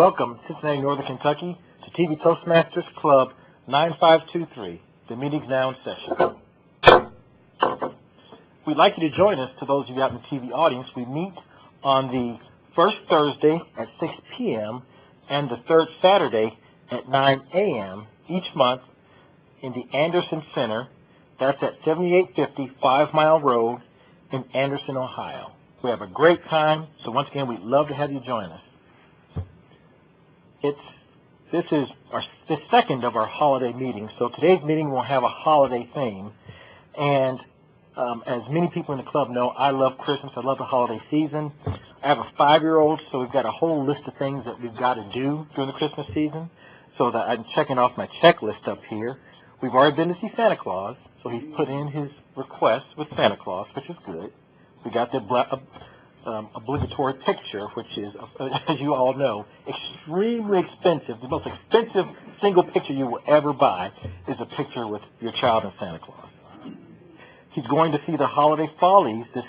Welcome, Cincinnati, Northern Kentucky, to TV Toastmasters Club 9523. The meeting's now in session. We'd like you to join us. To those of you out in the TV audience, we meet on the first Thursday at 6 p.m. and the third Saturday at 9 a.m. each month in the Anderson Center. That's at 7850 5 Mile Road in Anderson, Ohio. We have a great time, so once again, we'd love to have you join us. This is the second of our holiday meetings, so today's meeting will have a holiday theme. And as many people in the club know, I love Christmas. I love the holiday season. I have a 5-year-old, so we've got a whole list of things that we've got to do during the Christmas season. So that I'm checking off my checklist up here. We've already been to see Santa Claus, so he's put in his request with Santa Claus, which is good. We got the obligatory picture, which is, as you all know, extremely expensive. The most expensive single picture you will ever buy is a picture with your child and Santa Claus. He's going to see the Holiday Follies this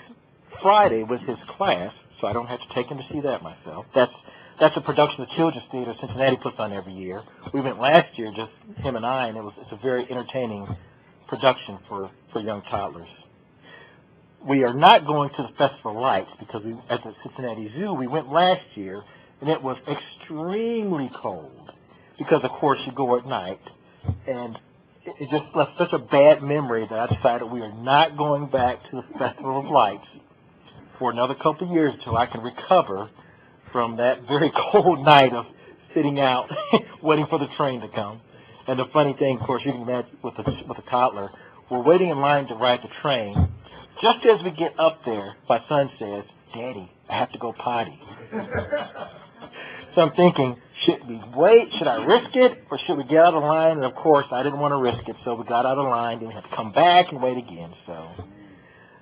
Friday with his class, so I don't have to take him to see that myself. That's a production the Children's Theater Cincinnati puts on every year. We went last year, just him and I, and it's a very entertaining production for young toddlers. We are not going to the Festival of Lights because at the Cincinnati Zoo, we went last year, and it was extremely cold because, of course, you go at night. And it just left such a bad memory that I decided we are not going back to the Festival of Lights for another couple of years until I can recover from that very cold night of sitting out waiting for the train to come. And the funny thing, of course, you can imagine with a toddler, we're waiting in line to ride the train. Just as we get up there, my son says, "Daddy, I have to go potty." So I'm thinking, should we wait? Should I risk it? Or should we get out of line? And, of course, I didn't want to risk it, so we got out of line. Then we had to come back and wait again.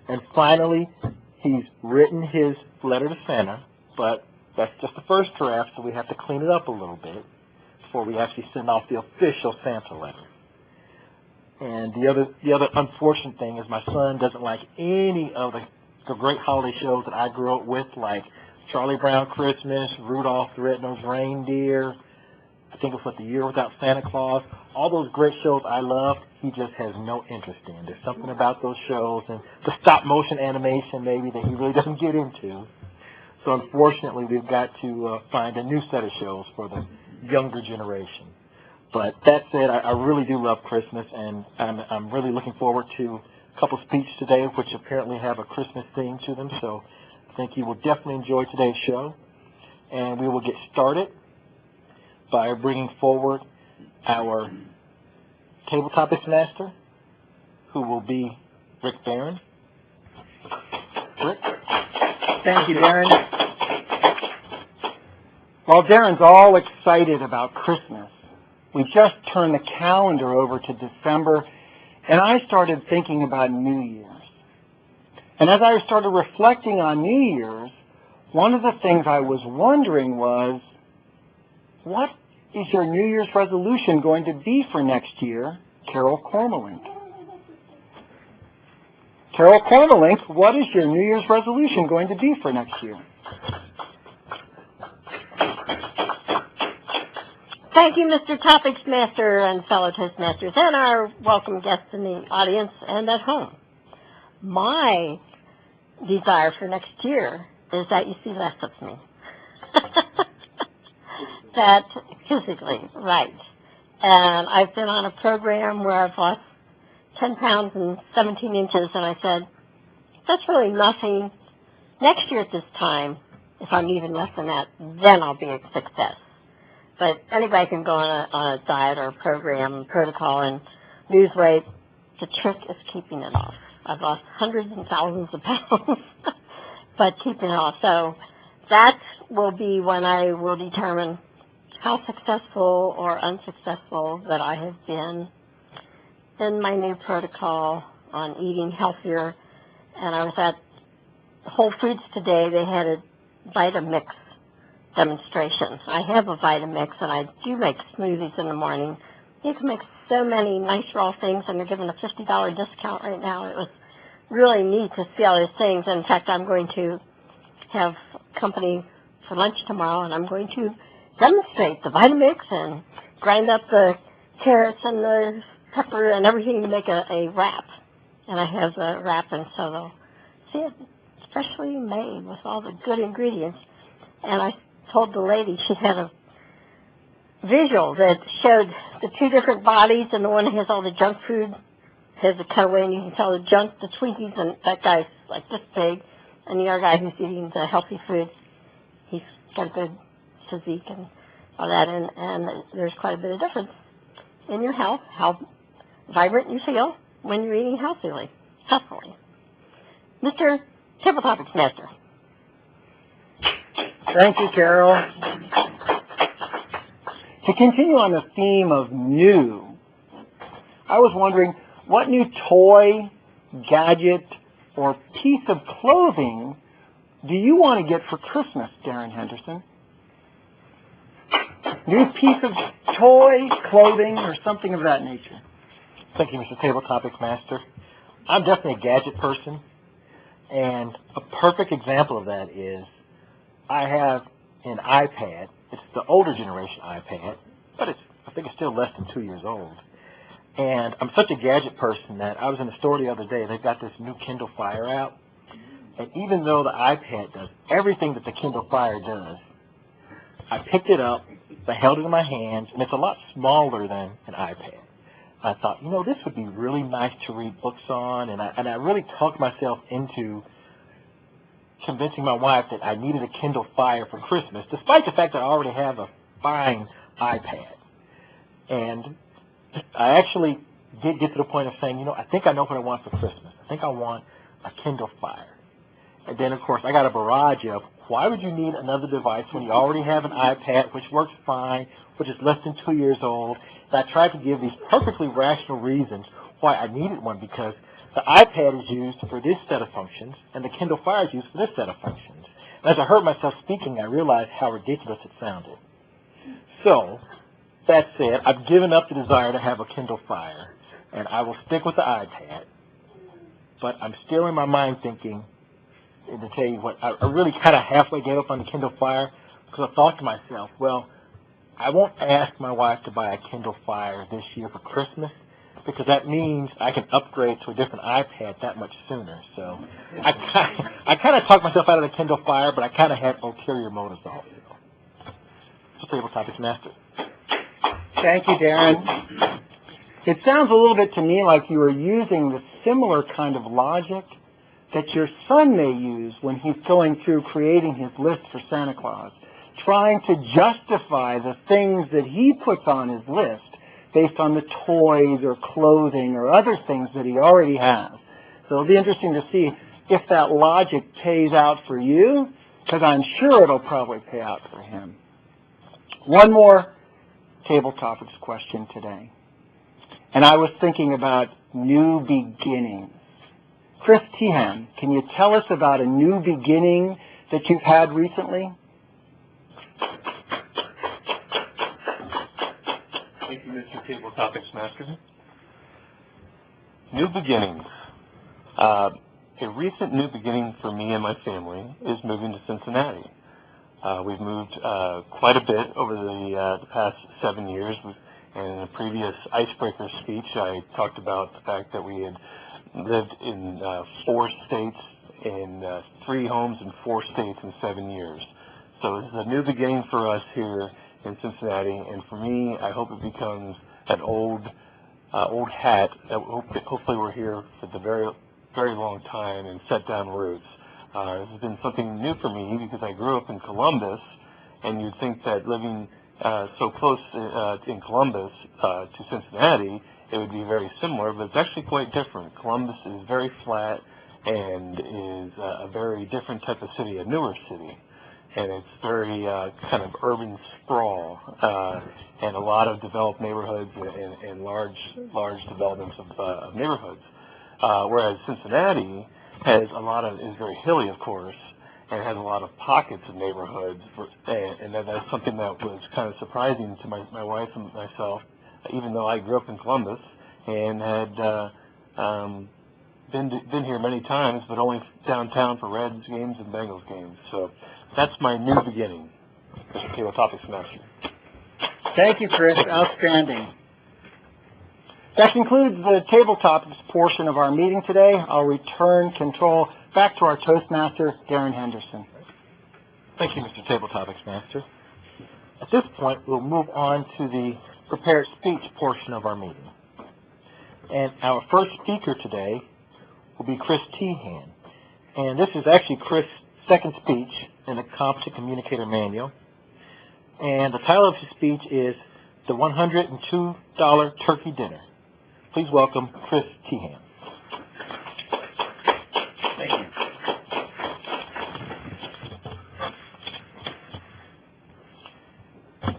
And finally, he's written his letter to Santa, but that's just the first draft, so we have to clean it up a little bit before we actually send off the official Santa letter. And the other unfortunate thing is my son doesn't like any of the great holiday shows that I grew up with, like Charlie Brown Christmas, Rudolph the Red-Nosed Reindeer, I think it was The Year Without Santa Claus. All those great shows I love, he just has no interest in. There's something about those shows and the stop-motion animation maybe that he really doesn't get into. So unfortunately, we've got to find a new set of shows for the younger generation. But that said, I really do love Christmas, and I'm really looking forward to a couple speeches today, which apparently have a Christmas theme to them. So I think you will definitely enjoy today's show. And we will get started by bringing forward our table topics master, who will be Rick Barron. Rick? Thank you, Darren. While Darren's all excited about Christmas, we just turned the calendar over to December, and I started thinking about New Year's. And as I started reflecting on New Year's, one of the things I was wondering was, what is your New Year's resolution going to be for next year, Carol Cormelink? Carol Cormelink, what is your New Year's resolution going to be for next year? Thank you, Mr. Topics Master and fellow Toastmasters, and our welcome guests in the audience and at home. My desire for next year is that you see less of me. That physically, right. And I've been on a program where I've lost 10 pounds and 17 inches, and I said, that's really nothing. Next year at this time, if I'm even less than that, then I'll be a success. But anybody can go on a diet or a program, protocol, and lose weight. The trick is keeping it off. I've lost hundreds and thousands of pounds, but keeping it off. So that will be when I will determine how successful or unsuccessful that I have been in my new protocol on eating healthier. And I was at Whole Foods today. They had a Vitamix demonstration. I have a Vitamix, and I do make smoothies in the morning. You can make so many nice raw things, and they're giving a $50 discount right now. It was really neat to see all these things. In fact, I'm going to have company for lunch tomorrow, and I'm going to demonstrate the Vitamix and grind up the carrots and the pepper and everything to make a wrap. And I have the wrap, and so they'll see it freshly made with all the good ingredients. And I told the lady she had a visual that showed the two different bodies, and the one that has all the junk food has a cutaway, and you can tell the junk, the Twinkies, and that guy's like this big, and the other guy who's eating the healthy food, he's got a good physique and all that, and there's quite a bit of difference in your health, how vibrant you feel when you're eating healthily. Mr. Table Topics Master. Thank you, Carol. To continue on the theme of new, I was wondering, what new toy, gadget, or piece of clothing do you want to get for Christmas, Darren Henderson? New piece of toy, clothing, or something of that nature? Thank you, Mr. Table Topics Master. I'm definitely a gadget person, and a perfect example of that is I have an iPad. It's the older generation iPad, but I think it's still less than 2 years old. And I'm such a gadget person that I was in the store the other day. They've got this new Kindle Fire out. And even though the iPad does everything that the Kindle Fire does, I picked it up, I held it in my hands, and it's a lot smaller than an iPad. I thought, this would be really nice to read books on, and I really talked myself into convincing my wife that I needed a Kindle Fire for Christmas, despite the fact that I already have a fine iPad. And I actually did get to the point of saying, I think I know what I want for Christmas. I think I want a Kindle Fire. And then, of course, I got a barrage of, why would you need another device when you already have an iPad, which works fine, which is less than 2 years old? And I tried to give these perfectly rational reasons why I needed one, because the iPad is used for this set of functions, and the Kindle Fire is used for this set of functions. And as I heard myself speaking, I realized how ridiculous it sounded. So, that said, I've given up the desire to have a Kindle Fire, and I will stick with the iPad. But I'm still in my mind thinking, and to tell you what, I really kind of halfway gave up on the Kindle Fire, because I thought to myself, well, I won't ask my wife to buy a Kindle Fire this year for Christmas, because that means I can upgrade to a different iPad that much sooner. So I kind of talked myself out of the Kindle Fire, but I kind of had ulterior motives also. So, Table Topics Master. Thank you, Darren. It sounds a little bit to me like you are using the similar kind of logic that your son may use when he's going through creating his list for Santa Claus, trying to justify the things that he puts on his list based on the toys or clothing or other things that he already has. So it'll be interesting to see if that logic pays out for you, because I'm sure it'll probably pay out for him. One more Table Topics question today. And I was thinking about new beginnings. Chris Tehan, can you tell us about a new beginning that you've had recently? Thank you, Mr. Table Topics Master. New beginnings. A recent new beginning for me and my family is moving to Cincinnati. We've moved quite a bit over the past 7 years. And in a previous icebreaker speech, I talked about the fact that we had lived in 4 states, in 3 homes in 4 states in 7 years. So this is a new beginning for us here in Cincinnati, and for me, I hope it becomes an old hat. Hopefully we're here for the very, very long time and set down roots. This has been something new for me because I grew up in Columbus, and you'd think that living so close in Columbus to Cincinnati, it would be very similar, but it's actually quite different. Columbus is very flat and is a very different type of city, a newer city. And it's very kind of urban sprawl and a lot of developed neighborhoods and large developments of neighborhoods. Whereas Cincinnati is very hilly, of course, and has a lot of pockets of neighborhoods. And that's something that was kind of surprising to my wife and myself, even though I grew up in Columbus and had been here many times, but only downtown for Reds games and Bengals games. So that's my new beginning. Mr. Table Topics Master. Thank you, Chris. Outstanding. That concludes the table topics portion of our meeting today. I'll return control back to our Toastmaster, Darren Henderson. Thank you, Mr. Table Topics Master. At this point, we'll move on to the prepared speech portion of our meeting. And our first speaker today will be Chris Tehan. And this is actually Chris' second speech in the Competent Communicator Manual. And the title of his speech is The $102 Turkey Dinner. Please welcome Chris Tehan. Thank you.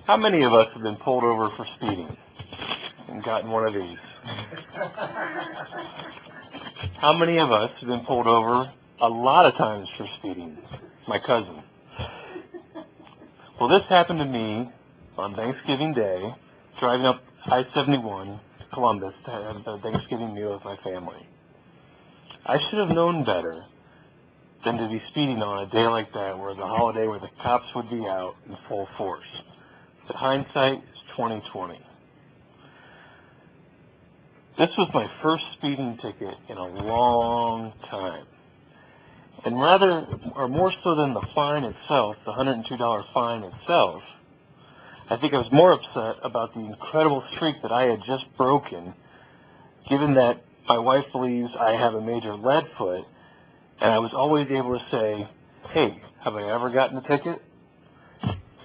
How many of us have been pulled over for speeding and gotten one of these? How many of us have been pulled over a lot of times for speeding? My cousin. Well, this happened to me on Thanksgiving Day, driving up I-71 to Columbus to have a Thanksgiving meal with my family. I should have known better than to be speeding on a day like that, where the holiday where the cops would be out in full force. But hindsight is 20/20. This was my first speeding ticket in a long time. And rather, or more so than the fine itself, the $102 fine itself, I think I was more upset about the incredible streak that I had just broken, given that my wife believes I have a major lead foot, and I was always able to say, hey, have I ever gotten a ticket?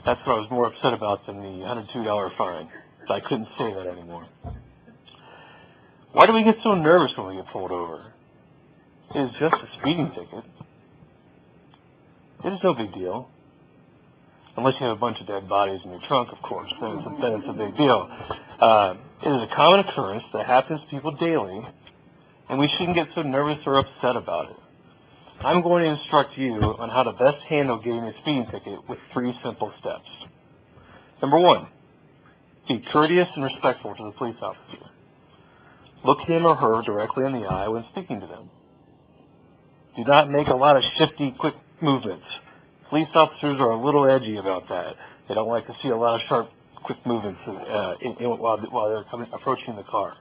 That's what I was more upset about than the $102 fine. So I couldn't say that anymore. Why do we get so nervous when we get pulled over? It is just a speeding ticket. It is no big deal. Unless you have a bunch of dead bodies in your trunk, of course. Then it's a big deal. It is a common occurrence that happens to people daily, and we shouldn't get so nervous or upset about it. I'm going to instruct you on how to best handle getting a speeding ticket with 3 simple steps. Number 1, be courteous and respectful to the police officer. Look him or her directly in the eye when speaking to them. Do not make a lot of shifty, quick movements. Police officers are a little edgy about that. They don't like to see a lot of sharp, quick movements while they're approaching the car.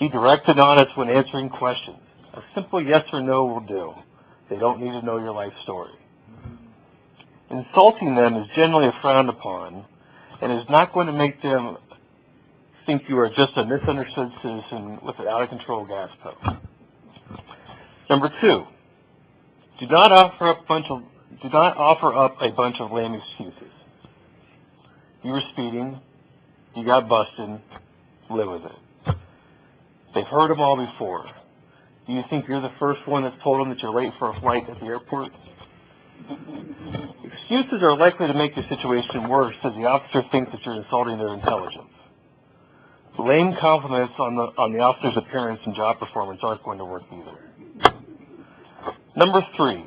Be direct and honest when answering questions. A simple yes or no will do. They don't need to know your life story. Insulting them is generally frowned upon and is not going to make them think you are just a misunderstood citizen with an out-of-control gas pedal. Number 2, do not offer up a bunch of lame excuses. You were speeding, you got busted, live with it. They've heard them all before. Do you think you're the first one that's told them that you're late for a flight at the airport? Excuses are likely to make the situation worse, as the officer thinks that you're insulting their intelligence. Lame compliments on the officer's appearance and job performance aren't going to work either. Number 3,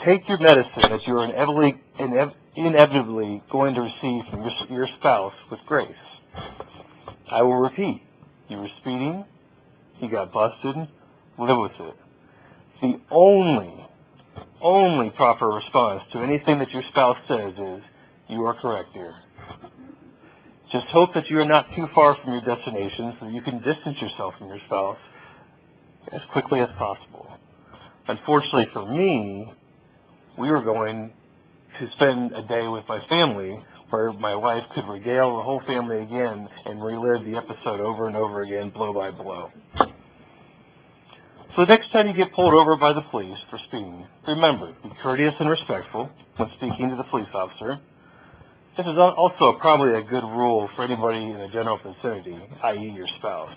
take your medicine that you are inevitably going to receive from your spouse with grace. I will repeat, you were speeding, you got busted, live with it. The only proper response to anything that your spouse says is, you are correct, dear. Just hope that you are not too far from your destination so that you can distance yourself from your spouse as quickly as possible. Unfortunately for me, we were going to spend a day with my family where my wife could regale the whole family again and relive the episode over and over again, blow by blow. So the next time you get pulled over by the police for speeding, remember, be courteous and respectful when speaking to the police officer. This is also probably a good rule for anybody in the general vicinity, i.e. your spouse.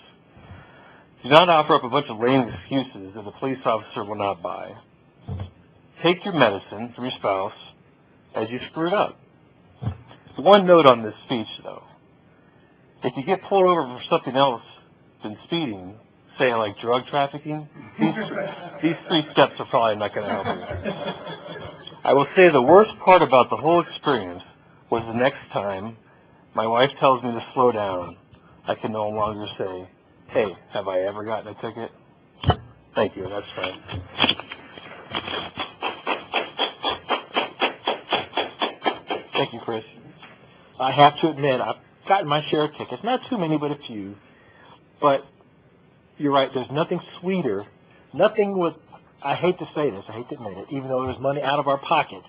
Do not offer up a bunch of lame excuses that the police officer will not buy. Take your medicine from your spouse as you screwed up. One note on this speech, though. If you get pulled over for something else than speeding, say like drug trafficking, these 3 steps are probably not going to help you. I will say the worst part about the whole experience was the next time my wife tells me to slow down, I can no longer say, hey, have I ever gotten a ticket? Thank you, that's fine. Thank you, Chris. I have to admit, I've gotten my share of tickets. Not too many, but a few. But you're right, there's nothing sweeter. Nothing with, I hate to say this, I hate to admit it, even though it was money out of our pockets,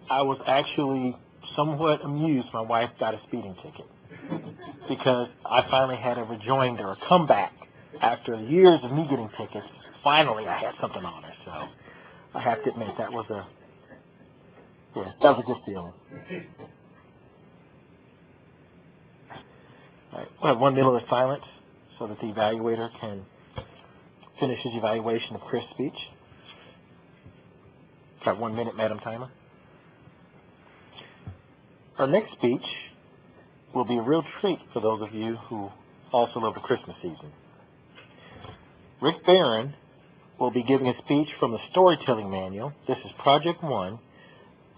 I was actually somewhat amused my wife got a speeding ticket. Because I finally had a rejoinder, a comeback. After years of me getting tickets, finally I had something on her. So I have to admit, that was a good feeling. All right, we'll have 1 minute of silence so that the evaluator can finish his evaluation of Chris' speech. Got 1 minute, Madam Timer. Our next speech will be a real treat for those of you who also love the Christmas season. Rick Barron will be giving a speech from the Storytelling Manual. This is Project 1,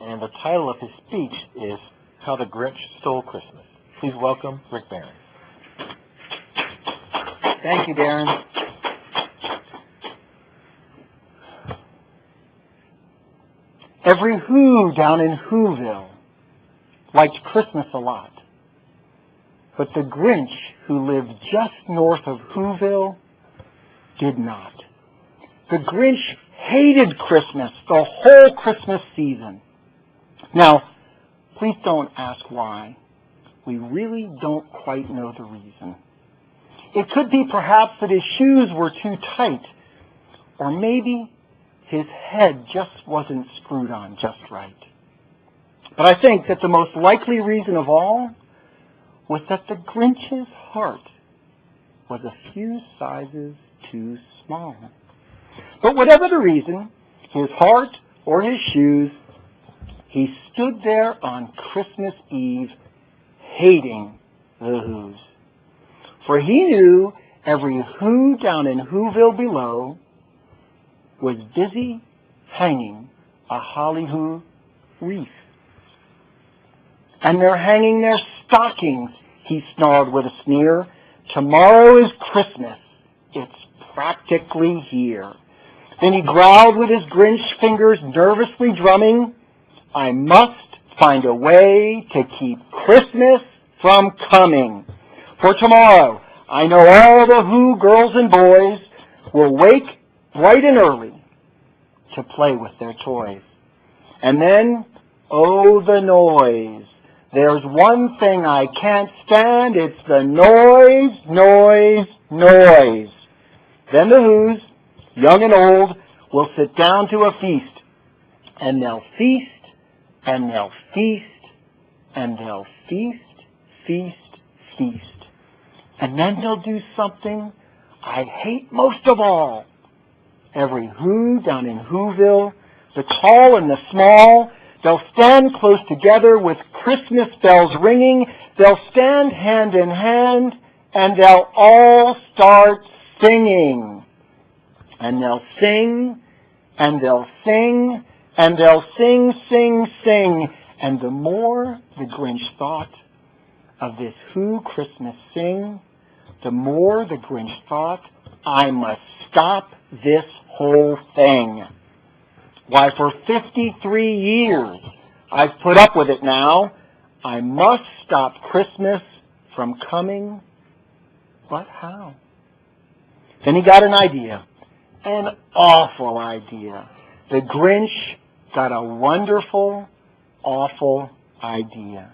and the title of his speech is How the Grinch Stole Christmas. Please welcome Rick Barron. Thank you, Darren. Every Who down in Whoville liked Christmas a lot. But the Grinch, who lived just north of Whoville, did not. The Grinch hated Christmas, the whole Christmas season. Now, please don't ask why. We really don't quite know the reason. It could be perhaps that his shoes were too tight, or maybe his head just wasn't screwed on just right. But I think that the most likely reason of all was that the Grinch's heart was a few sizes too small. But whatever the reason, his heart or his shoes, he stood there on Christmas Eve hating the Who's. For he knew every Who down in Whoville below was busy hanging a holly Who wreath. And they're hanging their stockings, he snarled with a sneer. Tomorrow is Christmas. It's practically here. Then he growled with his Grinch fingers nervously drumming, I must find a way to keep Christmas from coming. For tomorrow, I know all the Who girls and boys will wake bright and early to play with their toys. And then, oh, the noise. There's one thing I can't stand, it's the noise, noise, noise. Then the Who's, young and old, will sit down to a feast. And they'll feast, and they'll feast, and they'll feast, feast, feast. And then they'll do something I hate most of all. Every Who down in Whoville, the tall and the small, they'll stand close together with Christmas bells ringing. They'll stand hand in hand, and they'll all start singing. And they'll sing, and they'll sing, and they'll sing, sing, sing. And the more the Grinch thought of this Who Christmas sing, the more the Grinch thought, I must stop this whole thing. Why, for 53 years, I've put up with it now. I must stop Christmas from coming. But how? Then he got an idea. An awful idea. The Grinch got a wonderful, awful idea.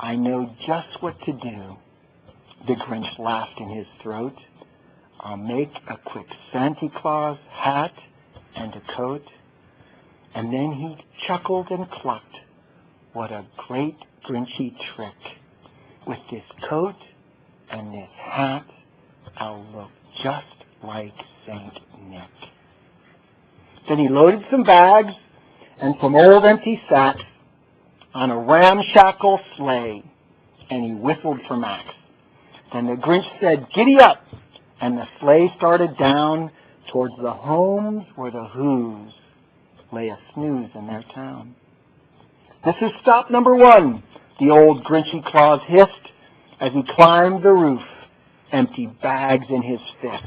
I know just what to do. The Grinch laughed in his throat. I'll make a quick Santa Claus hat and a coat. And then he chuckled and clucked. What a great Grinchy trick. With this coat and this hat, I'll look just like Saint Nick. Then he loaded some bags and some old empty sacks on a ramshackle sleigh, and he whistled for Max. Then the Grinch said, giddy up, and the sleigh started down towards the homes where the Who's lay a snooze in their town. This is stop number 1, the old Grinchy Claus hissed as he climbed the roof, empty bags in his fist.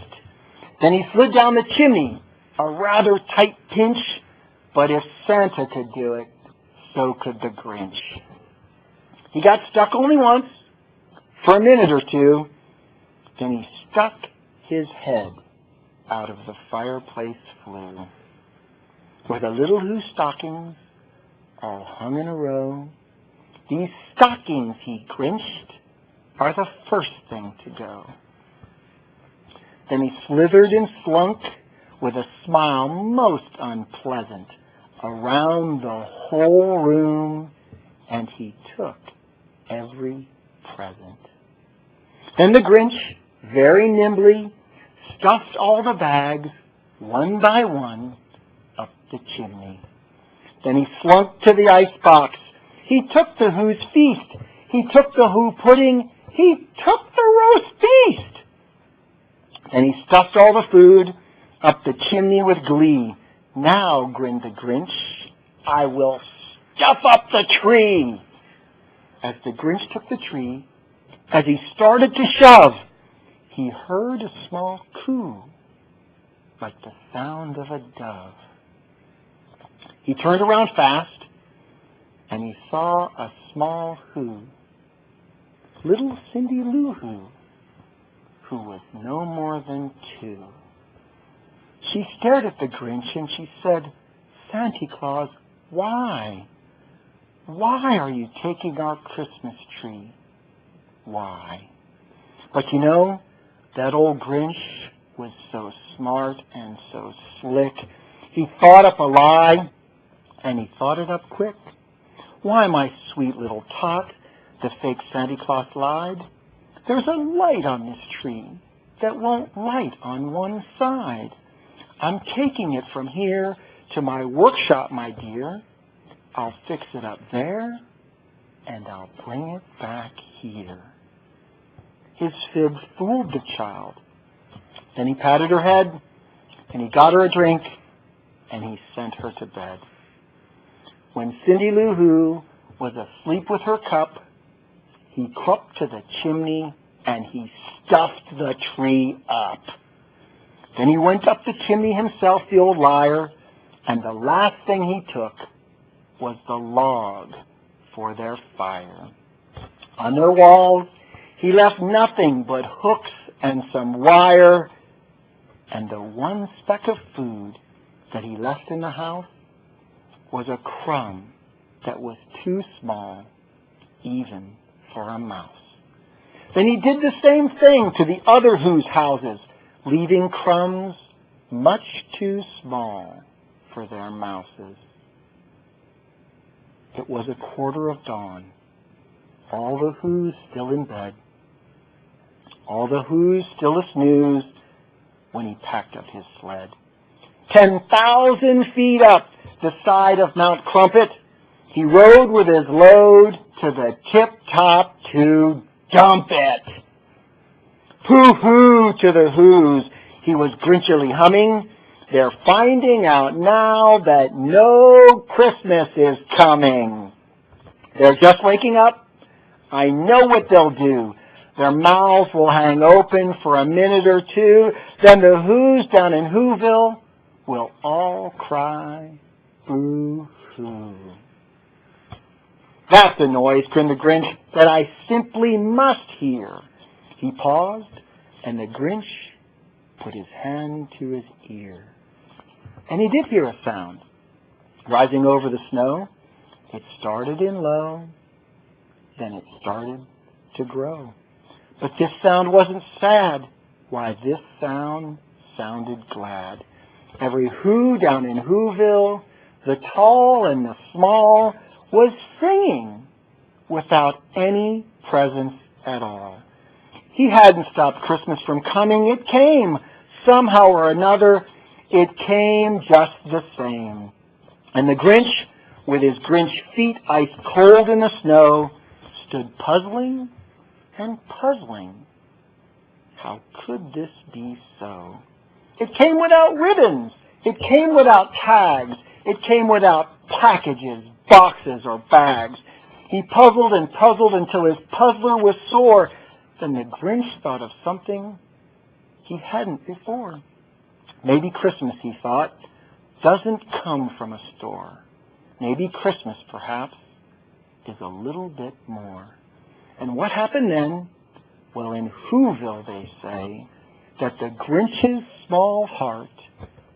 Then he slid down the chimney, a rather tight pinch, but if Santa could do it, so could the Grinch. He got stuck only once, for a minute or two. Then he stuck his head out of the fireplace flue, where the little Who stockings all hung in a row. These stockings, he grinched, are the first thing to go. Then he slithered and slunk with a smile most unpleasant around the whole room, and he took every present. Then the Grinch, very nimbly, stuffed all the bags, one by one, up the chimney. Then he slunk to the icebox. He took the Who's feast. He took the Who pudding. He took the roast beast. And he stuffed all the food up the chimney with glee. Now, grinned the Grinch, I will stuff up the tree. As the Grinch took the tree, as he started to shove, he heard a small coo, like the sound of a dove. He turned around fast, and he saw a small Who, little Cindy Lou who was no more than 2. She stared at the Grinch and she said, Santa Claus, why? Why are you taking our Christmas tree? Why? But you know, that old Grinch was so smart and so slick. He thought up a lie, and he thought it up quick. Why, my sweet little tot, the fake Santa Claus lied. There's a light on this tree that won't light on one side. I'm taking it from here to my workshop, my dear. I'll fix it up there, and I'll bring it back here. His fib fooled the child. Then he patted her head, and he got her a drink, and he sent her to bed. When Cindy Lou Who was asleep with her cup, he crept to the chimney, and he stuffed the tree up. Then he went up the chimney himself, the old liar, and the last thing he took was the log for their fire. On their walls, he left nothing but hooks and some wire, and the one speck of food that he left in the house was a crumb that was too small even for a mouse. Then he did the same thing to the other Who's houses, leaving crumbs much too small for their mouses. It was dawn. All the Who's still in bed. All the Who's still a snooze when he packed up his sled. 10,000 feet up the side of Mount Crumpet, he rode with his load to the tip-top to dump it. Pooh-hoo to the Who's, he was grinchily humming. They're finding out now that no Christmas is coming. They're just waking up. I know what they'll do. Their mouths will hang open for a minute or two. Then the Who's down in Whoville will all cry, boo-hoo. That's the noise, grinned the Grinch, that I simply must hear. He paused, and the Grinch put his hand to his ear. And he did hear a sound rising over the snow. It started in low, then it started to grow. But this sound wasn't sad. Why, this sound sounded glad. Every Who down in Whoville, the tall and the small, was singing without any presents at all. He hadn't stopped Christmas from coming. It came somehow or another. It came just the same. And the Grinch, with his Grinch feet ice cold in the snow, stood puzzling and puzzling. How could this be so? It came without ribbons. It came without tags. It came without packages, boxes, or bags. He puzzled and puzzled until his puzzler was sore. Then the Grinch thought of something he hadn't before. Maybe Christmas, he thought, doesn't come from a store. maybe Christmas perhaps, is a little bit more. And what happened then? Well, in Whoville they say that the Grinch's small heart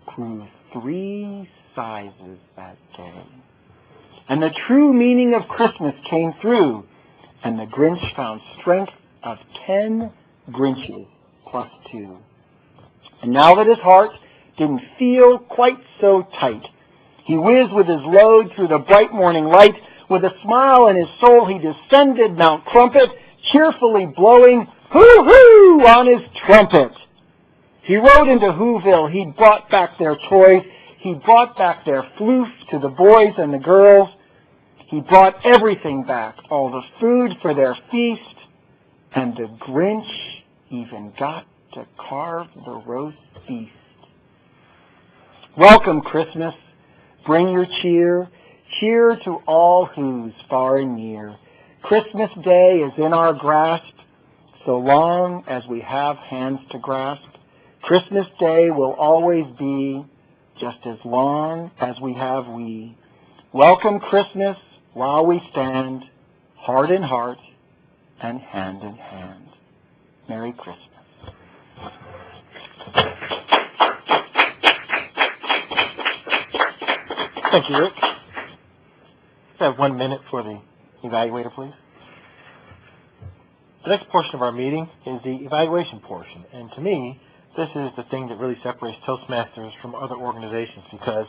grew 3 sizes that day. And the true meaning of Christmas came through, and the Grinch found strength of 10 Grinches plus 2. And now that his heart didn't feel quite so tight, he whizzed with his load through the bright morning light. With a smile in his soul, he descended Mount Crumpet, cheerfully blowing hoo-hoo on his trumpet. He rode into Whoville. He brought back their toys. He brought back their floof to the boys and the girls. He brought everything back, all the food for their feast. And the Grinch even got to carve the roast feast. Welcome, Christmas. Bring your cheer. Cheer to all who's far and near. Christmas Day is in our grasp, so long as we have hands to grasp. Christmas Day will always be just as long as we have we. Welcome Christmas while we stand, heart in heart and hand in hand. Merry Christmas. Thank you, Rick. Let's have 1 minute for the evaluator, please. The next portion of our meeting is the evaluation portion. And to me, this is the thing that really separates Toastmasters from other organizations, because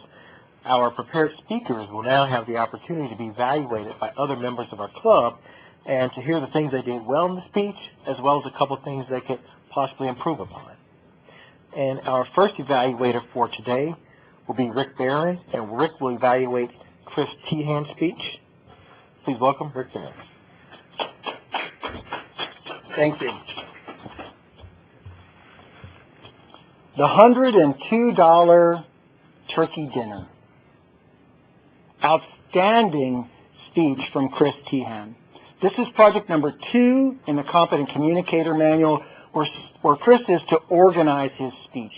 our prepared speakers will now have the opportunity to be evaluated by other members of our club and to hear the things they did well in the speech, as well as a couple of things they could possibly improve upon. And our first evaluator for today will be Rick Barron, and Rick will evaluate Chris Tehan's speech. Please welcome Rick Barron. Thank you. The $102 turkey dinner. Outstanding speech from Chris Tehan. This is project number 2 in the Competent Communicator Manual, where Chris is to organize his speech.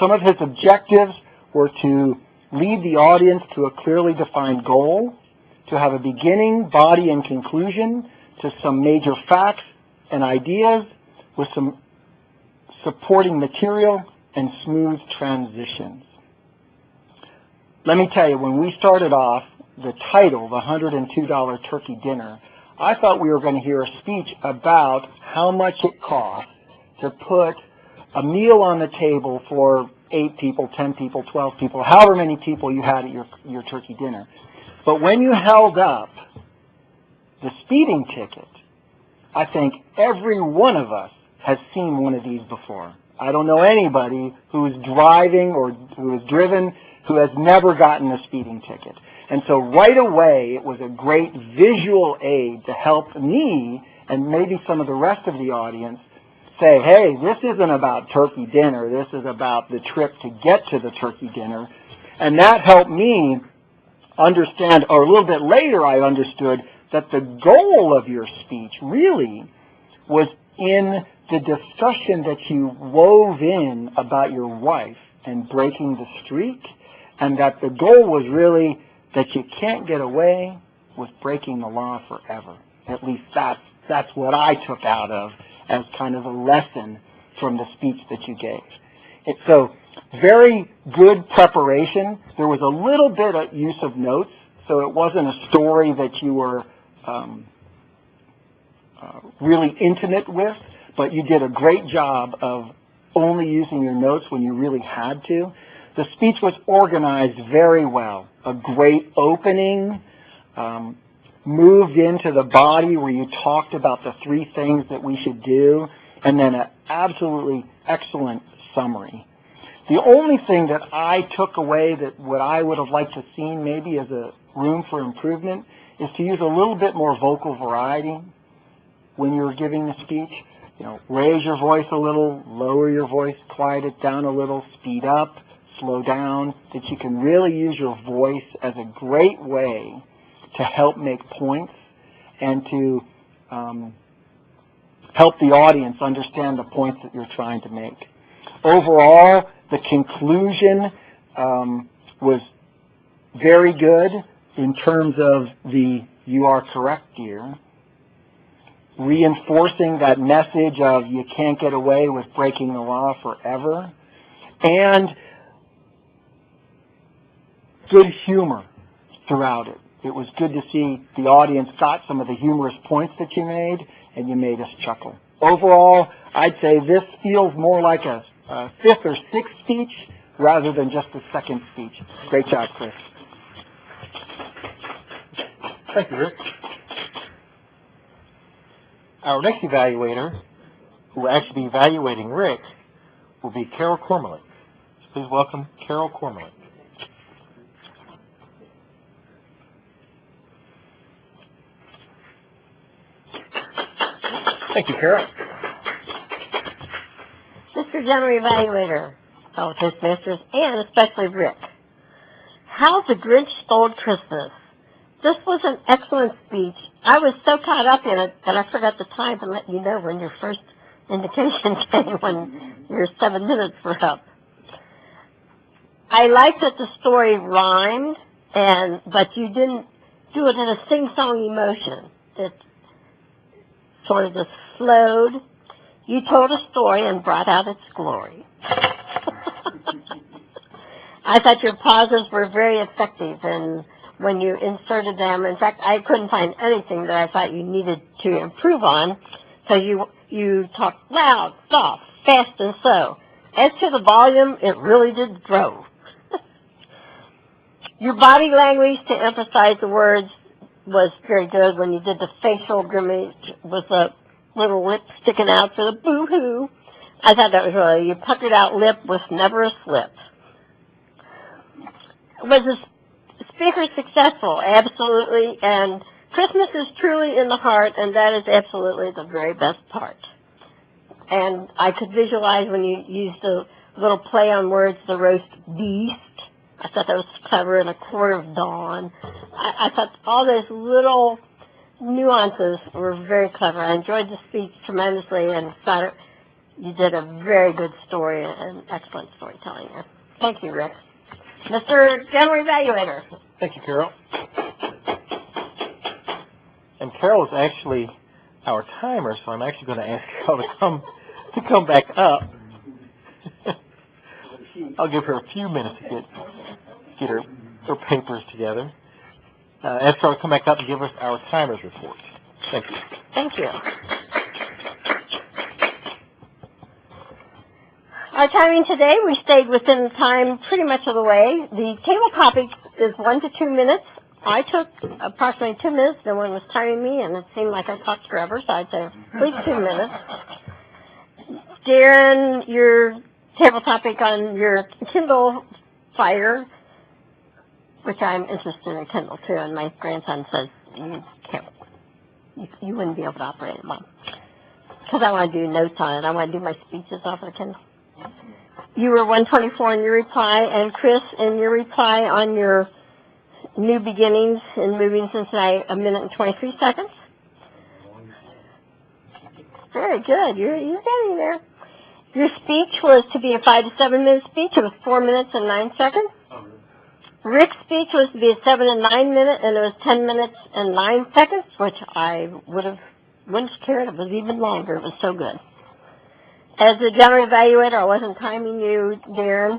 Some of his objectives were to lead the audience to a clearly defined goal, to have a beginning, body, and conclusion, to some major facts and ideas, with some supporting material and smooth transitions. Let me tell you, when we started off, the title, the $102 turkey dinner, I thought we were going to hear a speech about how much it costs to put a meal on the table for 8 people, 10 people, 12 people, however many people you had at your turkey dinner. But when you held up the speeding ticket, I think every one of us has seen one of these before. I don't know anybody who is driving or who is driven who has never gotten a speeding ticket. And so right away, it was a great visual aid to help me and maybe some of the rest of the audience say, hey, this isn't about turkey dinner. This is about the trip to get to the turkey dinner. And that helped me understand, or a little bit later I understood, that the goal of your speech really was in the discussion that you wove in about your wife and breaking the streak, and that the goal was really that you can't get away with breaking the law forever. At least that's what I took out of as kind of a lesson from the speech that you gave. So very good preparation. There was a little bit of use of notes, so it wasn't a story that you were really intimate with, but you did a great job of only using your notes when you really had to. The speech was organized very well. A great opening, moved into the body where you talked about the 3 things that we should do, and then an absolutely excellent summary. The only thing that I took away that what I would have liked to see maybe as a room for improvement is to use a little bit more vocal variety when you're giving the speech. You know, raise your voice a little, lower your voice, quiet it down a little, speed up, slow down, that you can really use your voice as a great way to help make points and to help the audience understand the points that you're trying to make. Overall, the conclusion was very good. in terms of the "you are correct, dear," reinforcing that message of you can't get away with breaking the law forever, and good humor throughout it. It was good to see the audience got some of the humorous points that you made, and you made us chuckle. Overall, I'd say this feels more like a fifth or sixth speech rather than just a second speech. Great job, Chris. Thank you, Rick. Our next evaluator, who will actually be evaluating Rick, will be Carol Cormlett. So please welcome Carol Cormlett. Thank you, Carol. Mr. General Evaluator, fellow Toastmasters, and especially Rick. How the Grinch Stole Christmas. This was an excellent speech. I was so caught up in it that I forgot the time to let you know when your first indication came, when your 7 minutes were up. I liked that the story rhymed, but you didn't do it in a sing-song emotion. It sort of just flowed. You told a story and brought out its glory. I thought your pauses were very effective, and when you inserted them, in fact, I couldn't find anything that I thought you needed to improve on, because you talked loud, soft, fast, and slow. As to the volume, it really did grow. Your body language to emphasize the words was very good when you did the facial grimace with the little lip sticking out for the boo-hoo. I thought that was really, your puckered out lip was never a slip. Was the speaker successful? Absolutely. And Christmas is truly in the heart, and that is absolutely the very best part. And I could visualize when you used the little play on words, the roast beast. I thought that was clever, and a quarter of dawn. I thought all those little nuances were very clever. I enjoyed the speech tremendously, and thought you did a very good story and excellent storytelling there. Thank you, Rick. Mr. General Evaluator. Thank you, Carol. And Carol is actually our timer, so I'm actually going to ask Carol to come back up. I'll give her a few minutes to get her papers together. Ask her to come back up and give us our timers report. Thank you. Thank you. Our timing today, we stayed within time pretty much of the way. The table topic is 1 to 2 minutes. I took approximately 2 minutes. No one was timing me, and it seemed like I talked forever, so I'd say at least 2 minutes. Darren, your table topic on your Kindle Fire, which I'm interested in Kindle too, and my grandson says you wouldn't be able to operate it, Mom, because I want to do notes on it. I want to do my speeches off of the Kindle. You were 124 in your reply, and Chris, in your reply on your new beginnings in moving Cincinnati, 1 minute and 23 seconds. Very good. You're getting there. Your speech was to be a 5 to 7 minute speech. It was 4 minutes and 9 seconds. Rick's speech was to be a 7 and 9 minute, and it was 10 minutes and 9 seconds, which I wouldn't cared. It was even longer. It was so good. As the general evaluator, I wasn't timing you, Darren.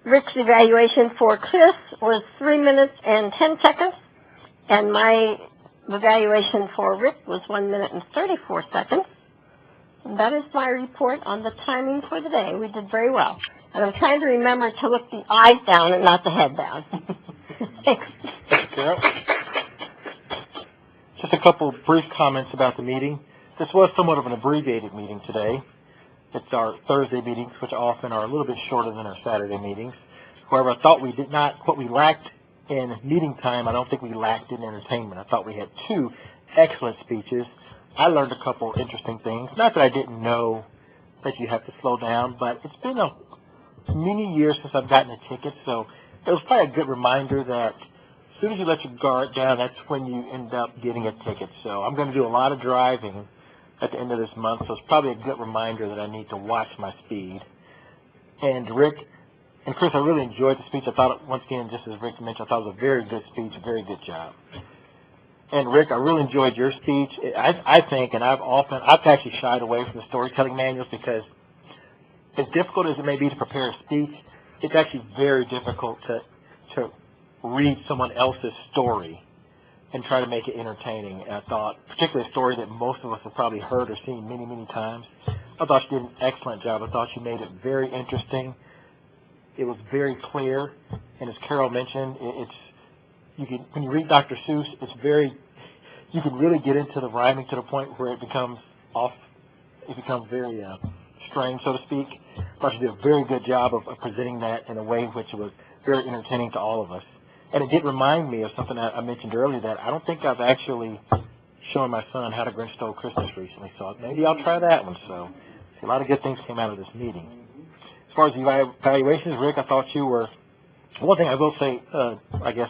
Rick's evaluation for Chris was 3 minutes and 10 seconds, and my evaluation for Rick was 1 minute and 34 seconds. And that is my report on the timing for the day. We did very well. And I'm trying to remember to look the eyes down and not the head down. Thanks. Thanks, Carol. Just a couple brief comments about the meeting. This was somewhat of an abbreviated meeting today. It's our Thursday meetings, which often are a little bit shorter than our Saturday meetings. However, I thought what we lacked in meeting time, I don't think we lacked in entertainment. I thought we had 2 excellent speeches. I learned a couple interesting things. Not that I didn't know that you have to slow down, but it's been many years since I've gotten a ticket, so it was probably a good reminder that as soon as you let your guard down, that's when you end up getting a ticket. So I'm going to do a lot of driving at the end of this month, so it's probably a good reminder that I need to watch my speed. And Rick, And Chris, I really enjoyed the speech. I thought, once again, just as Rick mentioned, I thought it was a very good speech, a very good job. And Rick, I really enjoyed your speech. I think, and I've actually shied away from the storytelling manuals because as difficult as it may be to prepare a speech, it's actually very difficult to read someone else's story and try to make it entertaining. And I thought, particularly a story that most of us have probably heard or seen many, many times, I thought you did an excellent job. I thought you made it very interesting. It was very clear, and as Carol mentioned, when you read Dr. Seuss, you can really get into the rhyming to the point where it becomes very strange, so to speak. I thought you did a very good job of presenting that in a way which was very entertaining to all of us. And it did remind me of something I mentioned earlier that I don't think I've actually shown my son How to Grinch Stole Christmas recently, so maybe I'll try that one. So a lot of good things came out of this meeting. As far as the evaluations, Rick, I thought you were, one thing I will say, I guess,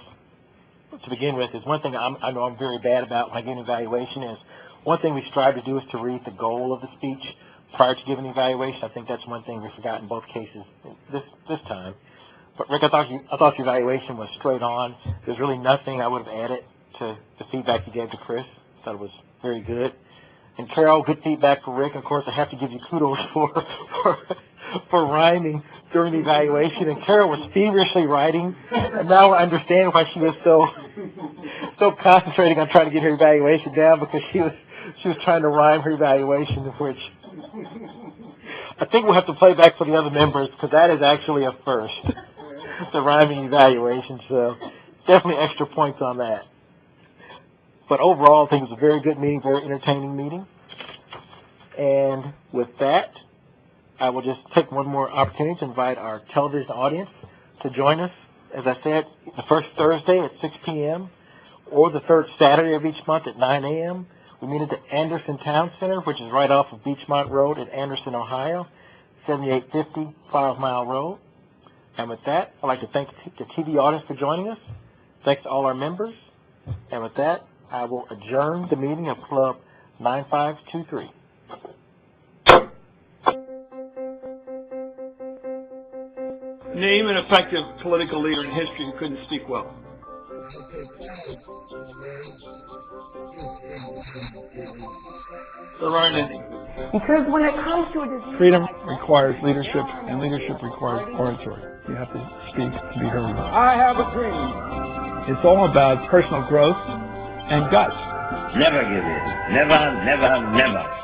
to begin with, is one thing I know I'm very bad about when I give an evaluation is, one thing we strive to do is to read the goal of the speech prior to giving the evaluation. I think that's one thing we forgot in both cases this time. But Rick, I thought your evaluation was straight on. There's really nothing I would have added to the feedback you gave to Chris. I thought it was very good. And Carol, good feedback for Rick. Of course, I have to give you kudos for rhyming during the evaluation. And Carol was feverishly writing, and now I understand why she was so concentrating on trying to get her evaluation down, because she was trying to rhyme her evaluation, which I think we'll have to play back for the other members, because that is actually a first, the rhyming evaluation. So definitely extra points on that. But overall, I think it was a very good meeting, very entertaining meeting. And with that, I will just take one more opportunity to invite our television audience to join us. As I said, the first Thursday at 6 p.m. or the third Saturday of each month at 9 a.m. We meet at the Anderson Town Center, which is right off of Beachmont Road in Anderson, Ohio, 7850 5 Mile Road. And with that, I'd like to thank the TV audience for joining us. Thanks to all our members. And with that, I will adjourn the meeting of Club 9523. Name an effective political leader in history who couldn't speak well. There aren't any. Because when it comes to a disease, Freedom requires leadership, and leadership requires oratory. You have to speak to be heard. I have a dream. It's all about personal growth and guts. Never give in. Never, never, never.